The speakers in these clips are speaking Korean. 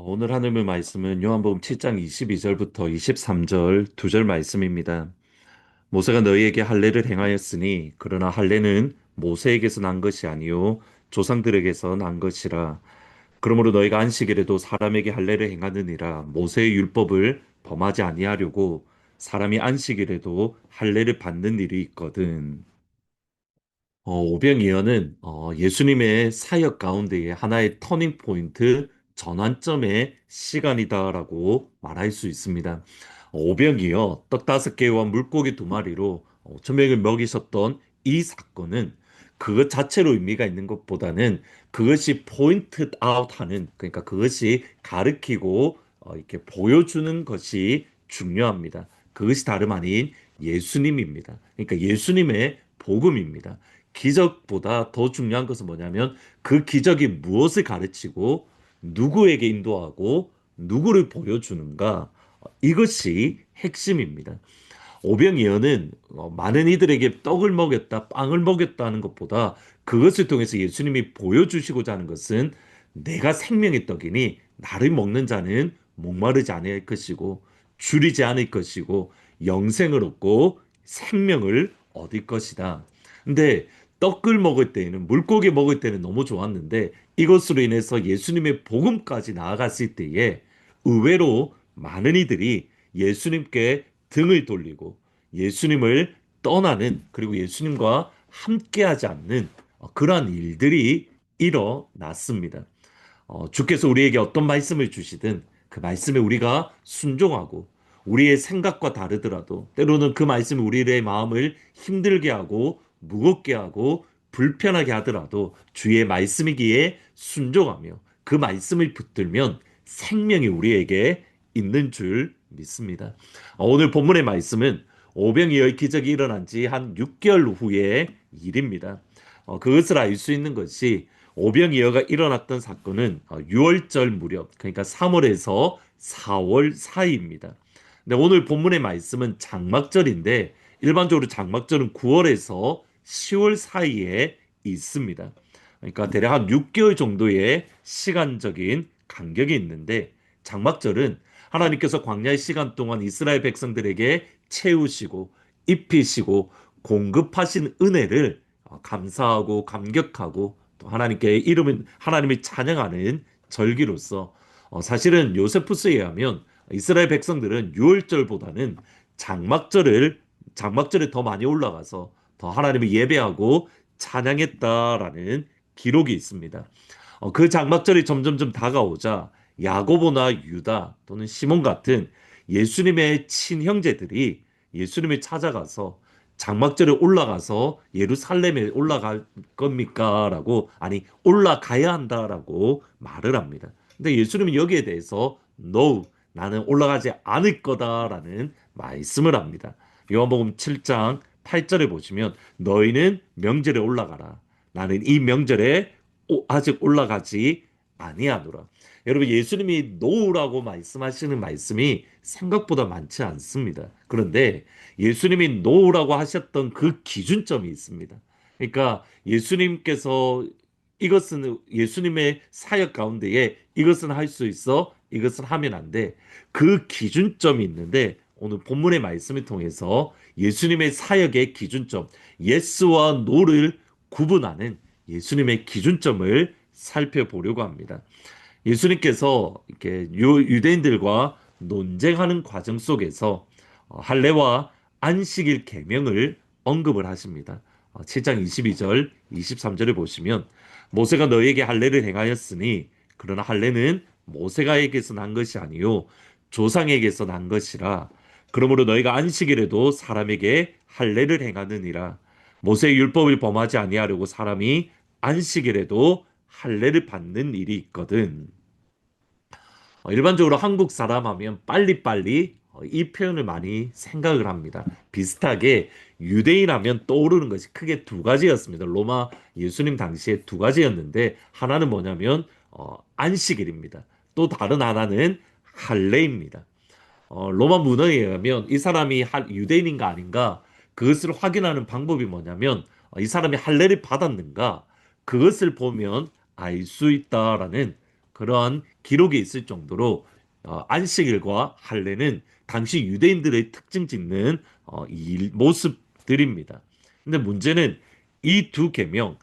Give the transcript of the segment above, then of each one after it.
오늘 하늘의 말씀은 요한복음 7장 22절부터 23절 두 절 말씀입니다. 모세가 너희에게 할례를 행하였으니 그러나 할례는 모세에게서 난 것이 아니요 조상들에게서 난 것이라. 그러므로 너희가 안식일에도 사람에게 할례를 행하느니라. 모세의 율법을 범하지 아니하려고 사람이 안식일에도 할례를 받는 일이 있거든. 오병이어는 예수님의 사역 가운데에 하나의 터닝 포인트, 전환점의 시간이다라고 말할 수 있습니다. 오병이어 떡 5개와 물고기 2마리로 5천 명을 먹이셨던 이 사건은 그것 자체로 의미가 있는 것보다는 그것이 포인트 아웃하는, 그러니까 그것이 가르치고 이렇게 보여주는 것이 중요합니다. 그것이 다름 아닌 예수님입니다. 그러니까 예수님의 복음입니다. 기적보다 더 중요한 것은 뭐냐면 그 기적이 무엇을 가르치고 누구에게 인도하고 누구를 보여주는가, 이것이 핵심입니다. 오병이어는 많은 이들에게 떡을 먹였다, 빵을 먹였다는 것보다 그것을 통해서 예수님이 보여주시고자 하는 것은 내가 생명의 떡이니 나를 먹는 자는 목마르지 않을 것이고 줄이지 않을 것이고 영생을 얻고 생명을 얻을 것이다. 근데 떡을 먹을 때에는, 물고기 먹을 때는 너무 좋았는데 이것으로 인해서 예수님의 복음까지 나아갔을 때에 의외로 많은 이들이 예수님께 등을 돌리고 예수님을 떠나는, 그리고 예수님과 함께하지 않는 그러한 일들이 일어났습니다. 주께서 우리에게 어떤 말씀을 주시든 그 말씀에 우리가 순종하고 우리의 생각과 다르더라도 때로는 그 말씀이 우리의 마음을 힘들게 하고 무겁게 하고 불편하게 하더라도 주의 말씀이기에 순종하며 그 말씀을 붙들면 생명이 우리에게 있는 줄 믿습니다. 오늘 본문의 말씀은 오병이어의 기적이 일어난 지 한 6개월 후의 일입니다. 그것을 알 수 있는 것이 오병이어가 일어났던 사건은 6월절 무렵, 그러니까 3월에서 4월 사이입니다. 근데 오늘 본문의 말씀은 장막절인데 일반적으로 장막절은 9월에서 10월 사이에 있습니다. 그러니까 대략 한 6개월 정도의 시간적인 간격이 있는데 장막절은 하나님께서 광야의 시간 동안 이스라엘 백성들에게 채우시고 입히시고 공급하신 은혜를 감사하고 감격하고 또 하나님께 이름은 하나님을 찬양하는 절기로서 사실은 요세푸스에 의하면 이스라엘 백성들은 유월절보다는 장막절을 장막절에 더 많이 올라가서 더 하나님을 예배하고 찬양했다라는 기록이 있습니다. 그 장막절이 점점점 다가오자 야고보나 유다 또는 시몬 같은 예수님의 친형제들이 예수님을 찾아가서 장막절에 올라가서 예루살렘에 올라갈 겁니까? 라고, 아니, 올라가야 한다라고 말을 합니다. 근데 예수님은 여기에 대해서 No, 나는 올라가지 않을 거다라는 말씀을 합니다. 요한복음 7장 8절에 보시면 너희는 명절에 올라가라. 나는 이 명절에 아직 올라가지 아니하노라. 여러분, 예수님이 노우라고 말씀하시는 말씀이 생각보다 많지 않습니다. 그런데 예수님이 노우라고 하셨던 그 기준점이 있습니다. 그러니까 예수님께서 이것은 예수님의 사역 가운데에 이것은 할 수 있어, 이것은 하면 안 돼. 그 기준점이 있는데 오늘 본문의 말씀을 통해서 예수님의 사역의 기준점, 예스와 노를 구분하는 예수님의 기준점을 살펴보려고 합니다. 예수님께서 이렇게 유대인들과 논쟁하는 과정 속에서 할례와 안식일 계명을 언급을 하십니다. 7장 22절, 23절을 보시면 모세가 너희에게 할례를 행하였으니 그러나 할례는 모세가에게서 난 것이 아니요 조상에게서 난 것이라. 그러므로 너희가 안식일에도 사람에게 할례를 행하느니라. 모세의 율법을 범하지 아니하려고 사람이 안식일에도 할례를 받는 일이 있거든. 일반적으로 한국 사람 하면 빨리빨리 이 표현을 많이 생각을 합니다. 비슷하게 유대인 하면 떠오르는 것이 크게 두 가지였습니다. 로마 예수님 당시에 두 가지였는데 하나는 뭐냐면 안식일입니다. 또 다른 하나는 할례입니다. 로마 문헌에 의하면 이 사람이 유대인인가 아닌가 그것을 확인하는 방법이 뭐냐면 이 사람이 할례를 받았는가 그것을 보면 알 수 있다라는 그러한 기록이 있을 정도로 안식일과 할례는 당시 유대인들의 특징 짓는 이 모습들입니다. 근데 문제는 이 두 계명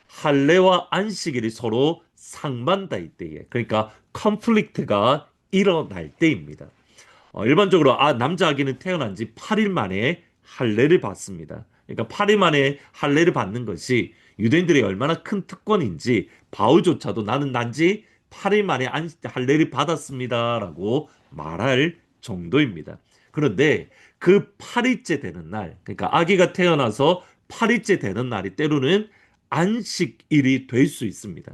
할례와 안식일이 서로 상반다일 때에 그러니까 컨플릭트가 일어날 때입니다. 일반적으로 남자 아기는 태어난 지 8일 만에 할례를 받습니다. 그러니까 8일 만에 할례를 받는 것이 유대인들이 얼마나 큰 특권인지 바울조차도 나는 난지 8일 만에 할례를 받았습니다라고 말할 정도입니다. 그런데 그 8일째 되는 날, 그러니까 아기가 태어나서 8일째 되는 날이 때로는 안식일이 될 수 있습니다.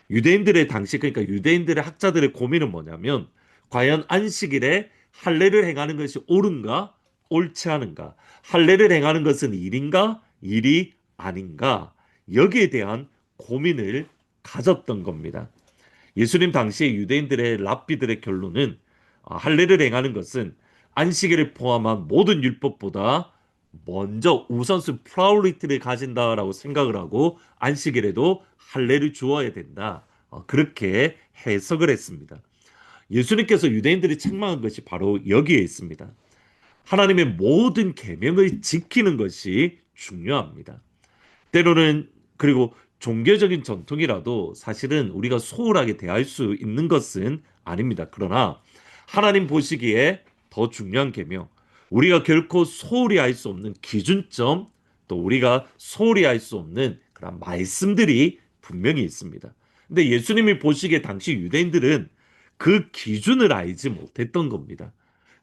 유대인들의 당시 그러니까 유대인들의 학자들의 고민은 뭐냐면 과연 안식일에 할례를 행하는 것이 옳은가 옳지 않은가 할례를 행하는 것은 일인가 일이 아닌가 여기에 대한 고민을 가졌던 겁니다. 예수님 당시에 유대인들의 랍비들의 결론은 할례를 행하는 것은 안식일을 포함한 모든 율법보다 먼저 우선순 프라이오리티를 가진다라고 생각을 하고 안식일에도 할례를 주어야 된다. 그렇게 해석을 했습니다. 예수님께서 유대인들이 책망한 것이 바로 여기에 있습니다. 하나님의 모든 계명을 지키는 것이 중요합니다. 때로는 그리고 종교적인 전통이라도 사실은 우리가 소홀하게 대할 수 있는 것은 아닙니다. 그러나 하나님 보시기에 더 중요한 계명, 우리가 결코 소홀히 할 수 없는 기준점, 또 우리가 소홀히 할 수 없는 그런 말씀들이 분명히 있습니다. 근데 예수님이 보시기에 당시 유대인들은 그 기준을 알지 못했던 겁니다.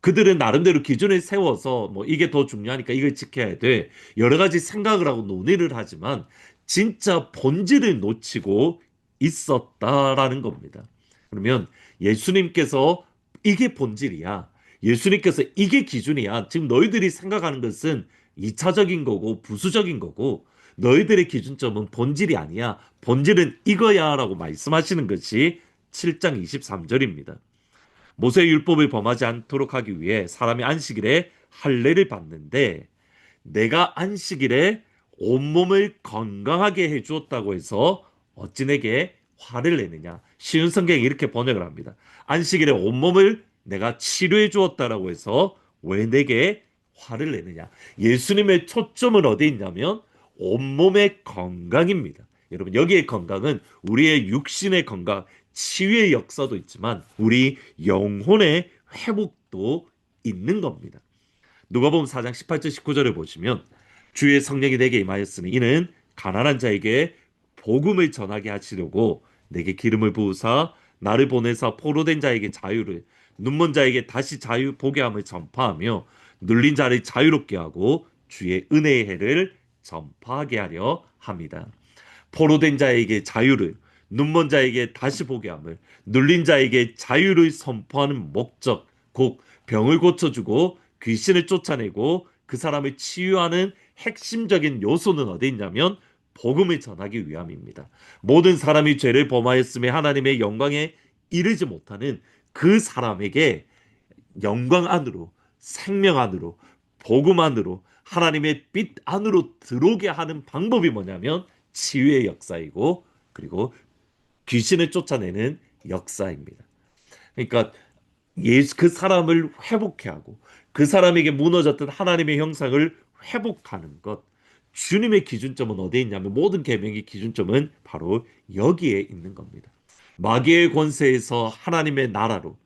그들은 나름대로 기준을 세워서 뭐 이게 더 중요하니까 이걸 지켜야 돼. 여러 가지 생각을 하고 논의를 하지만 진짜 본질을 놓치고 있었다라는 겁니다. 그러면 예수님께서 이게 본질이야. 예수님께서 이게 기준이야. 지금 너희들이 생각하는 것은 2차적인 거고 부수적인 거고 너희들의 기준점은 본질이 아니야. 본질은 이거야 라고 말씀하시는 것이 7장 23절입니다. 모세의 율법을 범하지 않도록 하기 위해 사람이 안식일에 할례를 받는데 내가 안식일에 온몸을 건강하게 해주었다고 해서 어찌 내게 화를 내느냐. 쉬운 성경이 이렇게 번역을 합니다. 안식일에 온몸을 내가 치료해 주었다라고 해서 왜 내게 화를 내느냐. 예수님의 초점은 어디 있냐면 온몸의 건강입니다. 여러분 여기에 건강은 우리의 육신의 건강, 치유의 역사도 있지만 우리 영혼의 회복도 있는 겁니다. 누가복음 4장 18절 19절을 보시면 주의 성령이 내게 임하였으니 이는 가난한 자에게 복음을 전하게 하시려고 내게 기름을 부으사 나를 보내사 포로된 자에게 자유를 눈먼 자에게 다시 자유 보게 함을 전파하며 눌린 자를 자유롭게 하고 주의 은혜의 해를 전파하게 하려 합니다. 포로된 자에게 자유를 눈먼 자에게 다시 보게 함을 눌린 자에게 자유를 선포하는 목적 곧 병을 고쳐주고 귀신을 쫓아내고 그 사람을 치유하는 핵심적인 요소는 어디 있냐면 복음을 전하기 위함입니다. 모든 사람이 죄를 범하였음에 하나님의 영광에 이르지 못하는 그 사람에게 영광 안으로 생명 안으로 복음 안으로 하나님의 빛 안으로 들어오게 하는 방법이 뭐냐면 치유의 역사이고 그리고 귀신을 쫓아내는 역사입니다. 그러니까 그 사람을 회복해 하고 그 사람에게 무너졌던 하나님의 형상을 회복하는 것. 주님의 기준점은 어디에 있냐면 모든 계명의 기준점은 바로 여기에 있는 겁니다. 마귀의 권세에서 하나님의 나라로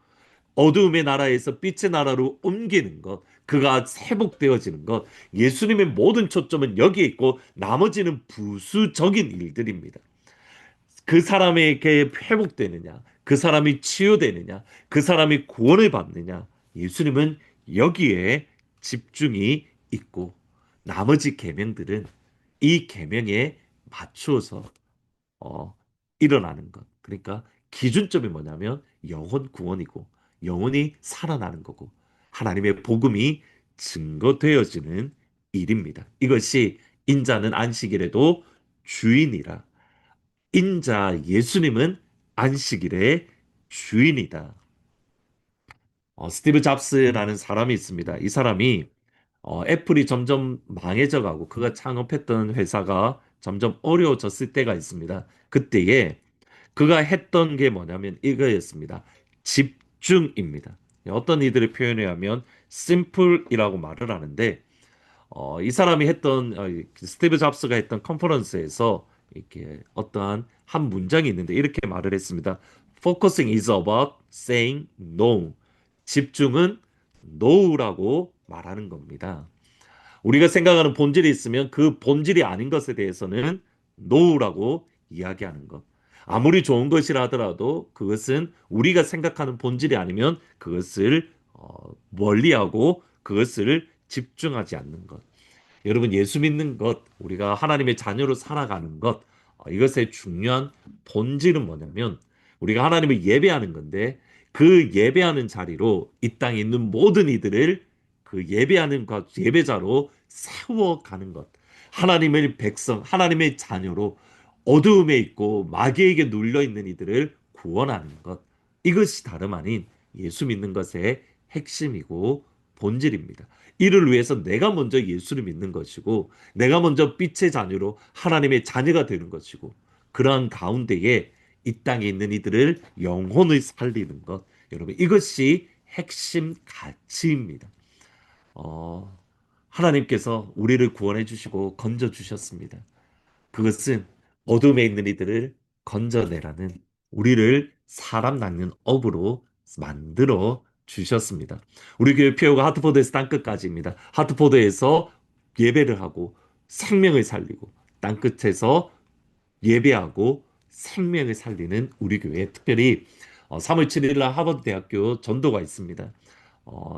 어두움의 나라에서 빛의 나라로 옮기는 것, 그가 회복되어지는 것, 예수님의 모든 초점은 여기에 있고 나머지는 부수적인 일들입니다. 그 사람에게 회복되느냐, 그 사람이 치유되느냐, 그 사람이 구원을 받느냐, 예수님은 여기에 집중이 있고 나머지 계명들은 이 계명에 맞추어서 어, 일어나는 것. 그러니까 기준점이 뭐냐면 영혼 구원이고 영혼이 살아나는 거고 하나님의 복음이 증거되어지는 일입니다. 이것이 인자는 안식일에도 주인이라. 인자 예수님은 안식일의 주인이다. 스티브 잡스라는 사람이 있습니다. 이 사람이 애플이 점점 망해져 가고 그가 창업했던 회사가 점점 어려워졌을 때가 있습니다. 그때에 그가 했던 게 뭐냐면 이거였습니다. 집중입니다. 어떤 이들을 표현해 하면 simple이라고 말을 하는데 이 사람이 했던 스티브 잡스가 했던 컨퍼런스에서 이렇게 어떠한 한 문장이 있는데 이렇게 말을 했습니다. Focusing is about saying no. 집중은 no라고 말하는 겁니다. 우리가 생각하는 본질이 있으면 그 본질이 아닌 것에 대해서는 no라고 이야기하는 것. 아무리 좋은 것이라 하더라도 그것은 우리가 생각하는 본질이 아니면 그것을 멀리하고 그것을 집중하지 않는 것. 여러분, 예수 믿는 것, 우리가 하나님의 자녀로 살아가는 것, 이것의 중요한 본질은 뭐냐면 우리가 하나님을 예배하는 건데 그 예배하는 자리로 이 땅에 있는 모든 이들을 그 예배하는 예배자로 세워가는 것. 하나님의 백성, 하나님의 자녀로 어두움에 있고 마귀에게 눌려 있는 이들을 구원하는 것. 이것이 다름 아닌 예수 믿는 것의 핵심이고 본질입니다. 이를 위해서 내가 먼저 예수를 믿는 것이고 내가 먼저 빛의 자녀로 하나님의 자녀가 되는 것이고 그러한 가운데에 이 땅에 있는 이들을 영혼을 살리는 것. 여러분, 이것이 핵심 가치입니다. 하나님께서 우리를 구원해 주시고 건져 주셨습니다. 그것은 어둠에 있는 이들을 건져내라는 우리를 사람 낳는 업으로 만들어 주셨습니다. 우리 교회 표어가 하트포드에서 땅끝까지입니다. 하트포드에서 예배를 하고 생명을 살리고 땅끝에서 예배하고 생명을 살리는 우리 교회 특별히 3월 7일 날 하버드 대학교 전도가 있습니다.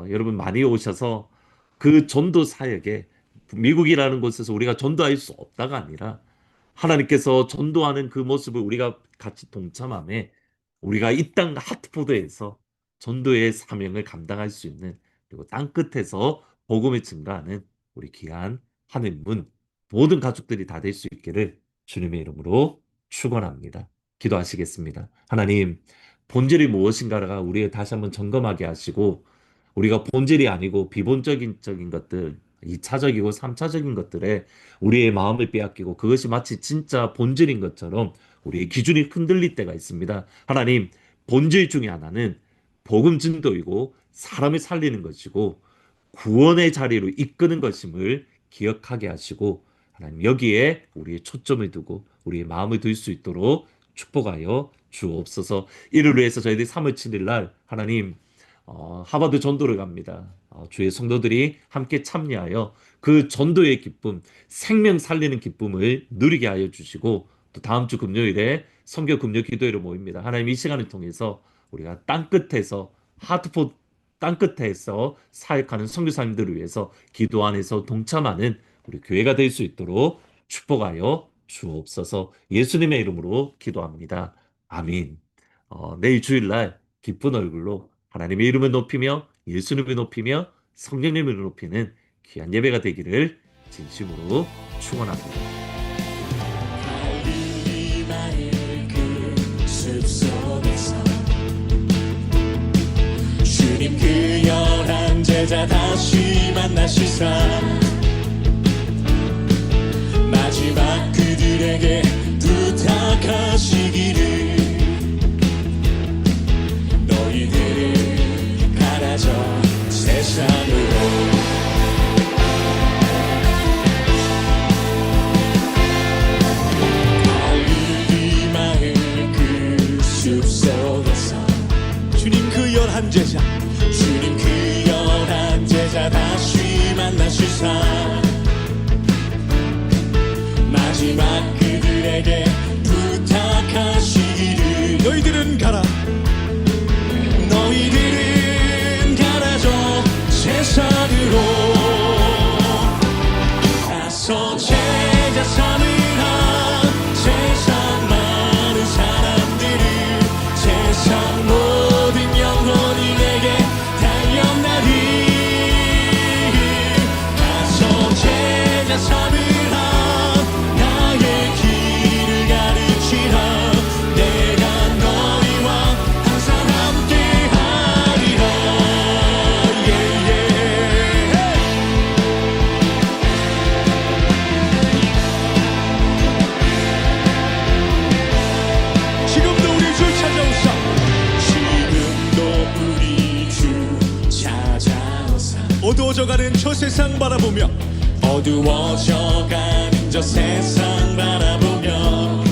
여러분 많이 오셔서 그 전도 사역에 미국이라는 곳에서 우리가 전도할 수 없다가 아니라 하나님께서 전도하는 그 모습을 우리가 같이 동참함에 우리가 이 땅 하트포드에서 전도의 사명을 감당할 수 있는 그리고 땅 끝에서 복음이 증가하는 우리 귀한 하늘 문 모든 가족들이 다 될 수 있기를 주님의 이름으로 축원합니다. 기도하시겠습니다. 하나님, 본질이 무엇인가가 우리를 다시 한번 점검하게 하시고 우리가 본질이 아니고 비본적인 것들, 2차적이고 3차적인 것들에 우리의 마음을 빼앗기고 그것이 마치 진짜 본질인 것처럼 우리의 기준이 흔들릴 때가 있습니다. 하나님, 본질 중에 하나는 복음 증도이고 사람을 살리는 것이고 구원의 자리로 이끄는 것임을 기억하게 하시고 하나님 여기에 우리의 초점을 두고 우리의 마음을 둘 수 있도록 축복하여 주옵소서. 이를 위해서 저희들이 3월 7일 날 하나님 하버드 전도를 갑니다. 주의 성도들이 함께 참여하여 그 전도의 기쁨, 생명 살리는 기쁨을 누리게 하여 주시고 또 다음 주 금요일에 선교 금요 기도회로 모입니다. 하나님 이 시간을 통해서 우리가 땅끝에서 하트포 땅끝에서 사역하는 선교사님들을 위해서 기도 안에서 동참하는 우리 교회가 될 수 있도록 축복하여 주옵소서. 예수님의 이름으로 기도합니다. 아멘. 내일 주일날 기쁜 얼굴로 하나님의 이름을 높이며 예수님을 높이며 성령님을 높이는 귀한 예배가 되기를 진심으로 축원합니다. 주님 그 열한 제자 다시 만나시사 마지막 그들에게 부탁하시기를 너희들을 갈아져 세상으로 갈릴리 마을 그 숲속에서 주님 그 열한 제자 주님 그 열한 제자 다시 만나시사 마지막 그들에게 부탁하시기를 너희들은 가라 너희들은 가라져 세상으로 가서 제자 삼으라 세상 많은 사람들을 세상 모든 영혼이 내게 달려나리 어두워져가는 저 세상 바라보며 어두워져가는 저 세상 바라보며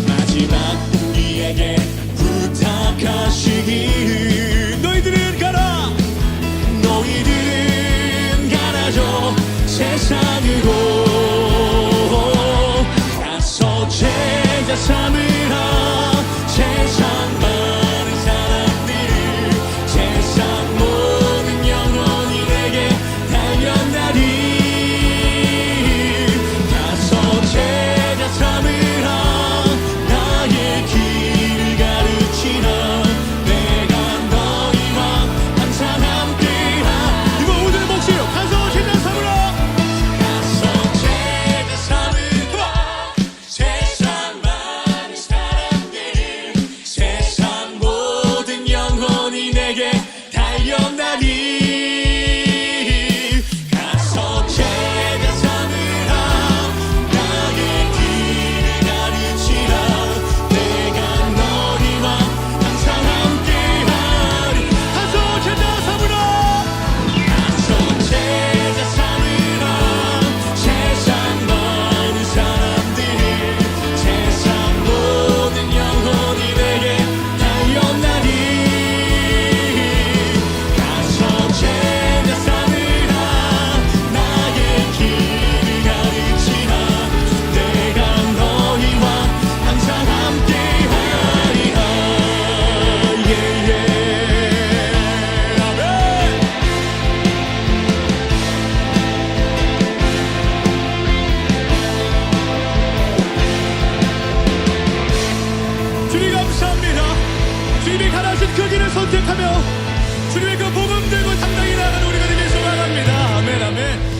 마지막 우리에게 부탁하시길 너희들은 가라 너희들은 가라죠 세상으로 가서 제자 삼으라 세상 많은 사람들 세상 모든 영혼이 내게 달려나리 가서 제자 삼으라 나의 길을 가르치라 내가 너희와 항상 함께하 이거 오늘 목소리로 가서 제자 삼으라 가서 제자 삼으라 세상 많은 사람들 세상 모든 영혼이 내게 달려나리 가서 제자 삼으라 나의 길을 가르치라 내가 너희와 항상 함께하리 가서 제자 삼으라 가서 제자 삼으라 세상 많은 사람들 세상 모든 영혼이 내게 달려나리 가서 제자 삼으라 나의 길을 가르치라 내가 너희와 항상 함께하리라 아멘 주님 감사합니다 주님이 가라신 그 길을 선택하며 주님의 그 복음 들고 당당히 나가는 우리가 되길 소망합니다 아멘 아멘